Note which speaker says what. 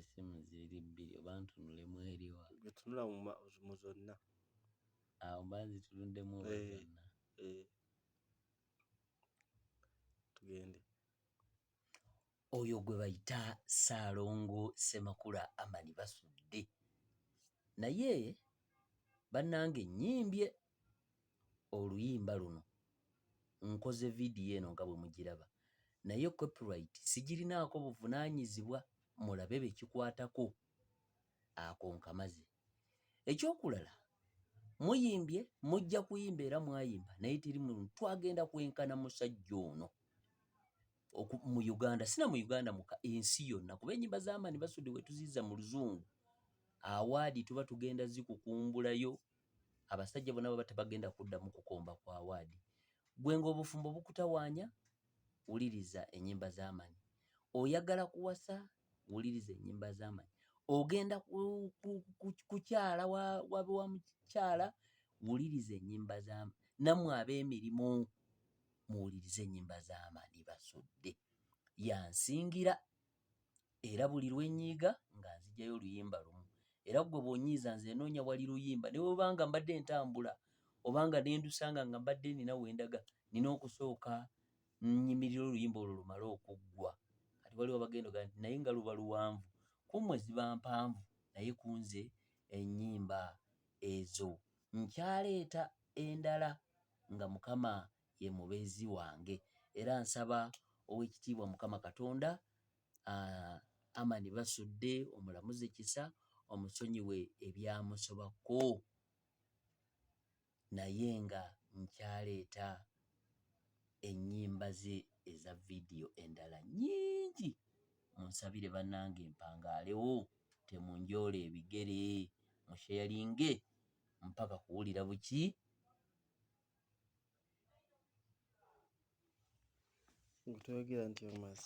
Speaker 1: essimu ziri bbiri oba ntunulemu eriwa?
Speaker 2: Tunula mu zonna.
Speaker 1: Mba nzituluddemu oba zonna?
Speaker 2: Tugende.
Speaker 1: Oyo gwe bayita Ssaalongo Ssemakula Amani Basudde. Naye bannange nnyimbye oluyimba luno, nkoze vidiyo eno nga bwe mugiraba, naye copyright sigirinaako buvunaanyizibwa, mulabe be kikwatako. Ako nkamaze. Ekyokulala, muyimbye, mujja kuyimba era mwayimba, naye teri muntu twagenda kwenkana musajja ono mu Uganda, sina mu Uganda muka ensi yonna, kuba ennyimba z'Amani Basudde we tuziza mu Luzungu, awaadi tuba tugenda zikukumbulayo, abasajja bonna baba tebagenda kuddamu kukomba kwa awaadi. Gwe ng'obufumbo bukutawaanya, wuliriza ennyimba z'Amani. Oyagala kuwasa, wuliriza ennyimba z'Amani. Ogenda kukyala wa mukyala, wuliriza ennyimba z'Amani. Nammwe ab'emirimu, muwulirize ennyimba z'Amani Basudde. Yansingira era buli lwenyiiga nga nzigyayo oluyimba lumu. Era gwe bw'onyiiza nze noonya wali luyimba, ne bw'obanga mbadde ntambula obanga ne ndusanga nga mbadde nina wendaga, nina okusooka nnyimirira oluyimba olwo lumale okuggwa. Kati waliwo abagenda ogaa nti naye nga luba luwanvu. Ku mmwe ziba mpanvu, naye ku nze ennyimba ezo nkyaleeta endala nga Mukama ye mubeezi wange. Era nsaba Oweekitiibwa Mukama Katonda Amani Basudde omulamuze kisa, omusonyiwe ebyamusobako, naye nga nkyaleeta ennyimba ze eza vidiyo endala nnyingi. Munsabire bannange mpangaalewo, temunjoola ebigere, musheyalinge mpaka kuwulira buki.
Speaker 2: Toyogera nti omaze.